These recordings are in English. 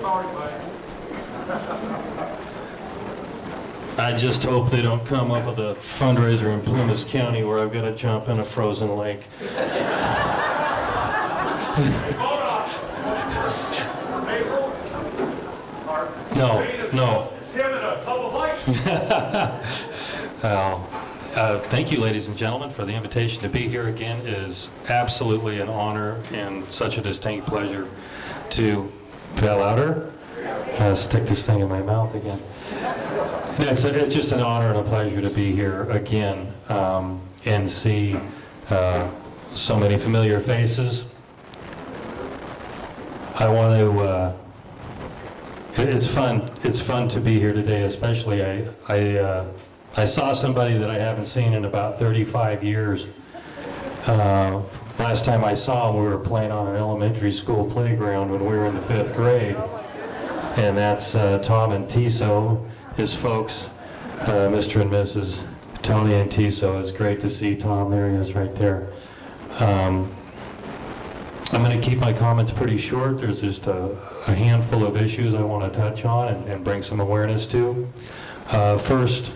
sorry, buddy. I just hope they don't come up with a fundraiser in Plumas County where I've got to jump in a frozen lake. Hold on. April? No. Him in a couple of lights. Thank you, ladies and gentlemen, for the invitation to be here again. It is absolutely an honor and such a distinct pleasure to fell outer. Stick this thing in my mouth again. It's just an honor and a pleasure to be here again and see so many familiar faces. I want to. It's fun to be here today, especially I saw somebody that I haven't seen in about 35 years. Last time I saw him, we were playing on an elementary school playground when we were in the 5th grade. And that's Tom and Tiso, his folks, Mr. and Mrs. Tony and Tiso. It's great to see Tom. There he is right there. I'm going to keep my comments pretty short. There's just a handful of issues I want to touch on and bring some awareness to. First,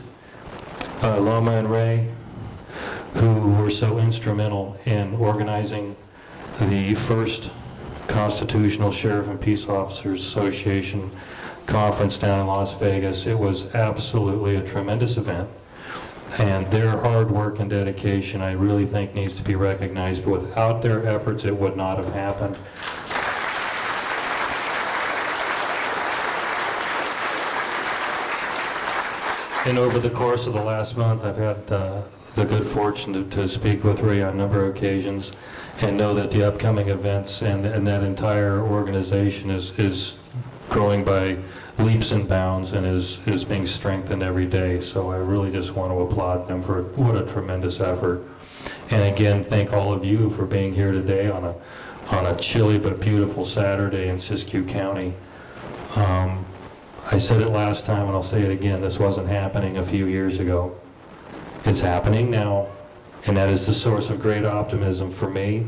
Loma and Ray, who were so instrumental in organizing the first Constitutional Sheriff and Peace Officers Association conference down in Las Vegas. It was absolutely a tremendous event, and their hard work and dedication I really think needs to be recognized. Without their efforts, it would not have happened. And over the course of the last month, I've had the good fortune to speak with Ray on a number of occasions and know that the upcoming events and that entire organization is growing by leaps and bounds and is being strengthened every day. So I really just want to applaud them for what a tremendous effort. And again, thank all of you for being here today on a chilly but beautiful Saturday in Siskiyou County. I said it last time and I'll say it again, this wasn't happening a few years ago. It's happening now, and that is the source of great optimism for me.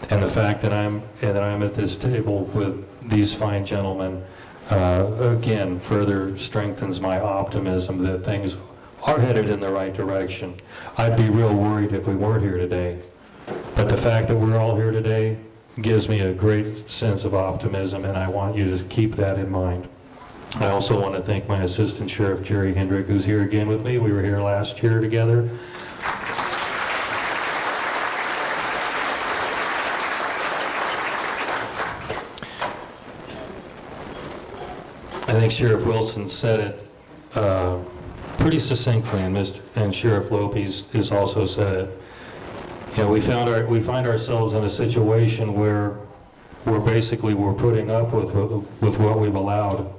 And the fact that I'm at this table with these fine gentlemen, again, further strengthens my optimism that things are headed in the right direction. I'd be real worried if we weren't here today. But the fact that we're all here today gives me a great sense of optimism, and I want you to keep that in mind. I also want to thank my Assistant Sheriff, Jerry Hendrick, who's here again with me. We were here last year together. I think Sheriff Wilson said it pretty succinctly, and Sheriff Lopez has also said it. You know, we find ourselves in a situation where we're putting up with what we've allowed.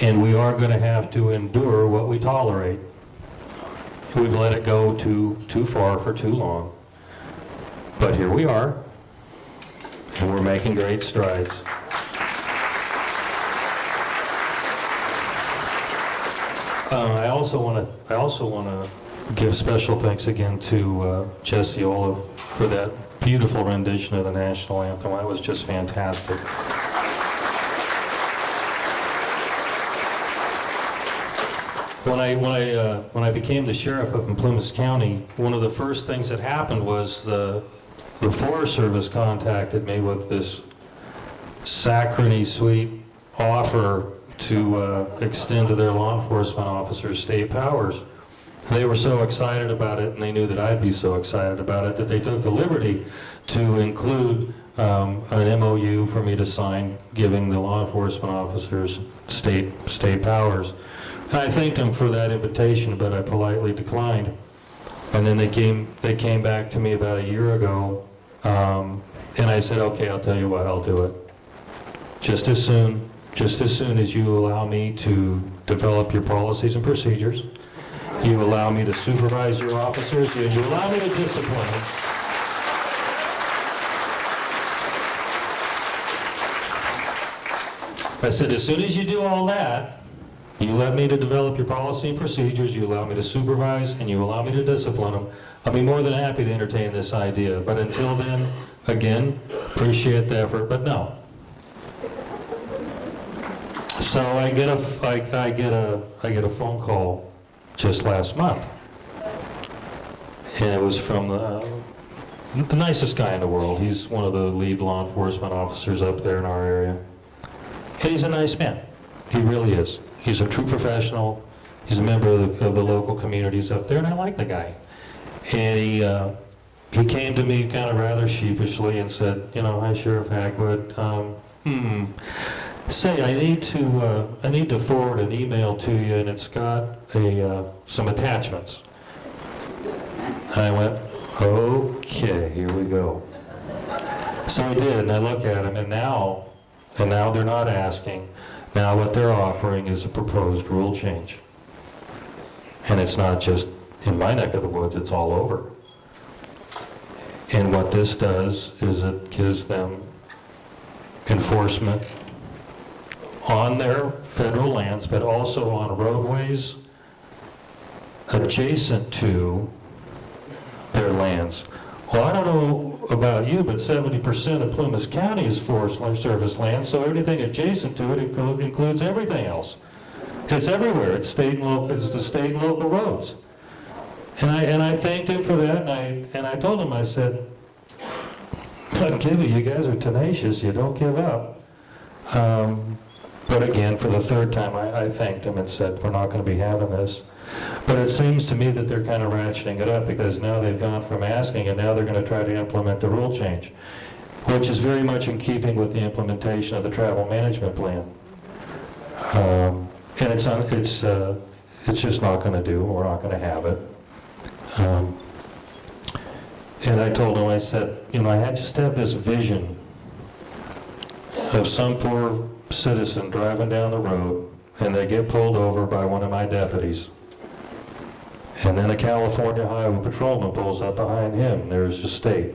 And we are going to have to endure what we tolerate. We've let it go too far for too long. But here we are, and we're making great strides. I also want to give special thanks again to Jesse Olaf for that beautiful rendition of the national anthem. That was just fantastic. When I became the sheriff up in Plumas County, one of the first things that happened was the Forest Service contacted me with this saccharine sweet offer to extend to their law enforcement officers state powers. They were so excited about it, and they knew that I'd be so excited about it, that they took the liberty to include an MOU for me to sign giving the law enforcement officers state powers. I thanked them for that invitation, but I politely declined. And then they came back to me about a year ago, and I said, okay, I'll tell you what, I'll do it. Just as soon as you allow me to develop your policies and procedures, you allow me to supervise your officers, you allow me to discipline them. I said, as soon as you do all that, you let me to develop your policy and procedures, you allow me to supervise, and you allow me to discipline them, I'll be more than happy to entertain this idea. But until then, again, appreciate the effort, but no. So I get a phone call just last month, and it was from the nicest guy in the world. He's one of the lead law enforcement officers up there in our area, and he's a nice man. He really is. He's a true professional. He's a member of the local communities up there, and I like the guy. And he came to me kind of rather sheepishly and said, "Hi, Sheriff Hagwood. Say, I need to forward an email to you, and it's got some attachments." I went, "Okay, here we go." So I did, and I look at them, and now they're not asking. Now what they're offering is a proposed rule change. And it's not just in my neck of the woods, it's all over. And what this does is it gives them enforcement on their federal lands, but also on roadways adjacent to their lands. Well, I don't know about you, but 70% of Plumas County is Forest Service land, so everything adjacent to it includes everything else. It's everywhere. It's the state and local roads. And I thanked him for that, and I told him, I said, "You guys are tenacious. You don't give up." But again, for the third time, I thanked him and said, "We're not going to be having this." But it seems to me that they're kind of ratcheting it up, because now they've gone from asking, and now they're going to try to implement the rule change, which is very much in keeping with the implementation of the travel management plan. And it's just not going to do. We're not going to have it. And I told him, I said, I just have this vision of some poor citizen driving down the road, and they get pulled over by one of my deputies. And then a California Highway Patrolman pulls up behind him. There's the state.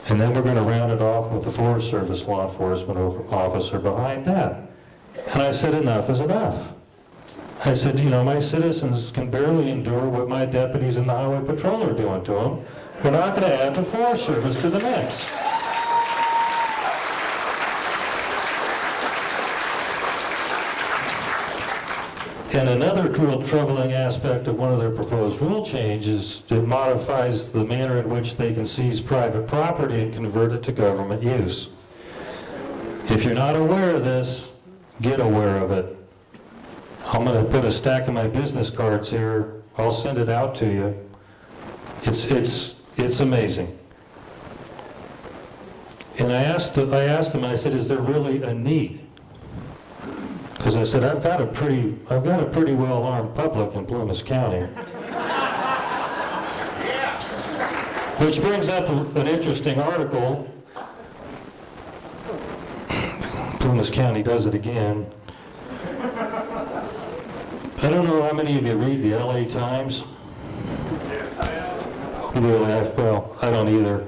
And then we're going to round it off with the Forest Service law enforcement officer behind that. And I said, enough is enough. I said, my citizens can barely endure what my deputies in the Highway Patrol are doing to them. We're not going to add the Forest Service to the mix. And another real troubling aspect of one of their proposed rule changes, it modifies the manner in which they can seize private property and convert it to government use. If you're not aware of this, get aware of it. I'm going to put a stack of my business cards here. I'll send it out to you. It's amazing. And I asked them, I said, is there really a need? Because I said, I've got a pretty well-armed public in Plumas County. Which brings up an interesting article. Plumas County does it again. I don't know how many of you read the LA Times. Really, well, I don't either.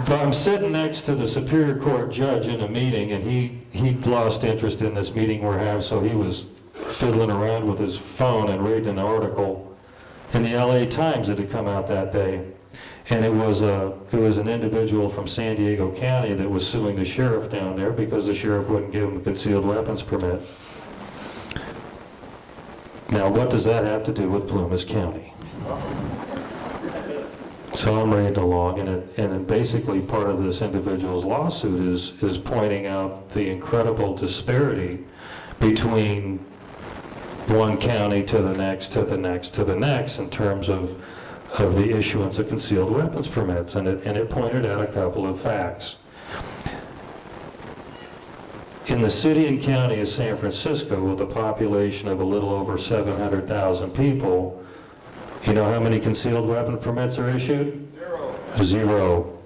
But I'm sitting next to the Superior Court judge in a meeting, and he lost interest in this meeting we're having, so he was fiddling around with his phone and reading an article in the LA Times that had come out that day. And it was an individual from San Diego County that was suing the sheriff down there because the sheriff wouldn't give him a concealed weapons permit. Now, what does that have to do with Plumas County? So I'm reading along, and basically part of this individual's lawsuit is pointing out the incredible disparity between one county to the next, to the next, to the next in terms of the issuance of concealed weapons permits, and it pointed out a couple of facts. In the city and county of San Francisco, with a population of a little over 700,000 people, you know how many concealed weapon permits are issued? Zero.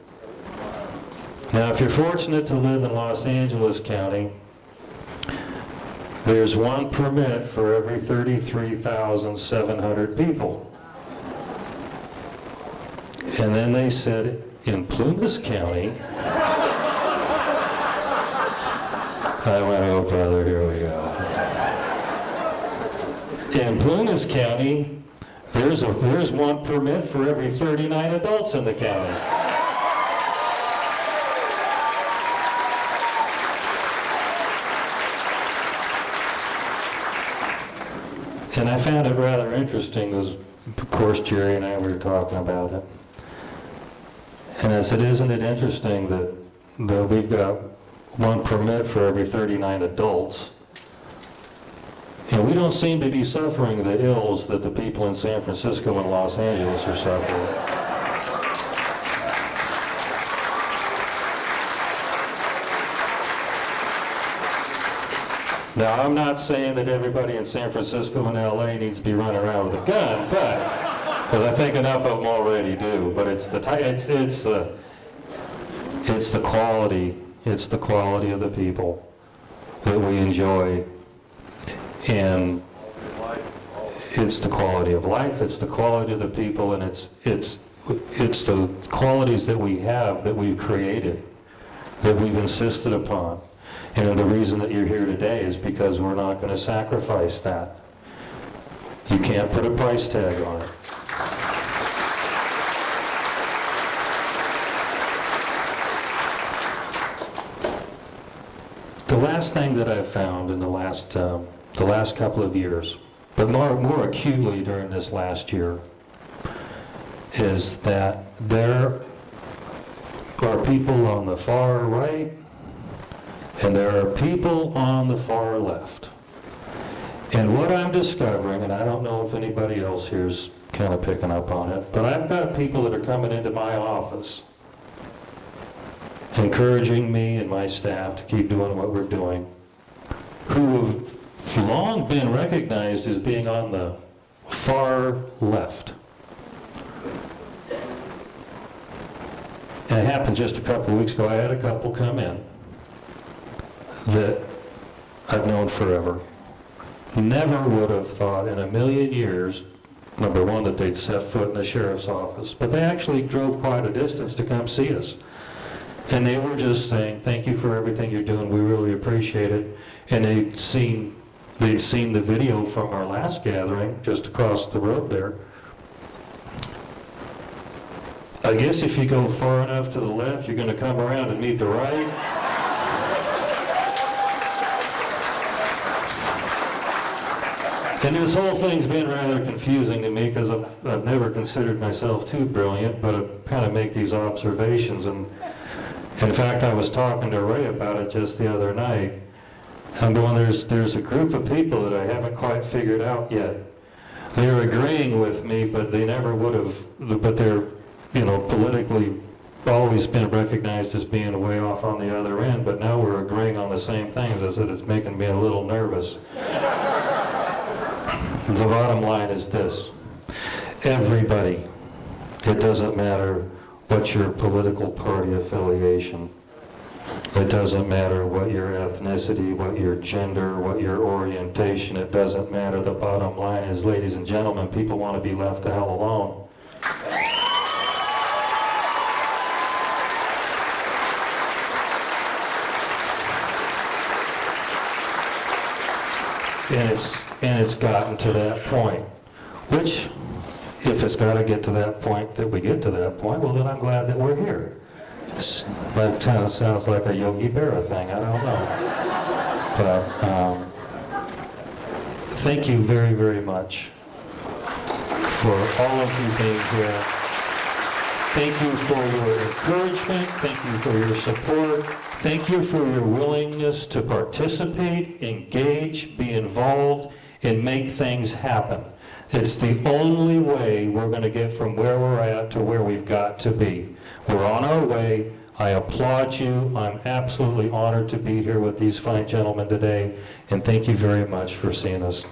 Now, if you're fortunate to live in Los Angeles County, there's one permit for every 33,700 people. And then they said, in Plumas County, I went, oh brother, here we go. In Plumas County, there's one permit for every 39 adults in the county. And I found it rather interesting, because, of course, Jerry and I were talking about it. And I said, isn't it interesting that we've got one permit for every 39 adults, and we don't seem to be suffering the ills that the people in San Francisco and Los Angeles are suffering. Now, I'm not saying that everybody in San Francisco and LA needs to be running around with a gun, but because I think enough of them already do. But it's the quality of the people that we enjoy, and it's the quality of life. It's the quality of the people, and it's the qualities that we have, that we've created, that we've insisted upon. And the reason that you're here today is because we're not going to sacrifice that. You can't put a price tag on it. The last thing that I've found in the last couple of years, but more acutely during this last year, is that there are people on the far right and there are people on the far left. And what I'm discovering, and I don't know if anybody else here is kind of picking up on it, but I've got people that are coming into my office encouraging me and my staff to keep doing what we're doing, who have long been recognized as being on the far left. And it happened just a couple of weeks ago. I had a couple come in that I've known forever. Never would have thought in a million years, number one, that they'd set foot in the sheriff's office, but they actually drove quite a distance to come see us. And they were just saying, thank you for everything you're doing, we really appreciate it. And they'd seen the video from our last gathering just across the road there. I guess if you go far enough to the left, you're going to come around and meet the right. And this whole thing's been rather confusing to me, because I've never considered myself too brilliant, but I kind of make these observations. And in fact, I was talking to Ray about it just the other night. I'm going, there's a group of people that I haven't quite figured out yet. They're agreeing with me, but they never would have, but they're, politically always been recognized as being way off on the other end, but now we're agreeing on the same things. I said, it's making me a little nervous. The bottom line is this: everybody, it doesn't matter what your political party affiliation, it doesn't matter what your ethnicity, what your gender, what your orientation, it doesn't matter. The bottom line is, ladies and gentlemen, people want to be left the hell alone. And it's gotten to that point, which, if it's got to get to that point, that we get to that point, well, then I'm glad that we're here. That kind of sounds like a Yogi Berra thing, I don't know. But thank you very, very much for all of you being here. Thank you for your encouragement. Thank you for your support. Thank you for your willingness to participate, engage, be involved, and make things happen. It's the only way we're going to get from where we're at to where we've got to be. We're on our way. I applaud you. I'm absolutely honored to be here with these fine gentlemen today, and thank you very much for seeing us.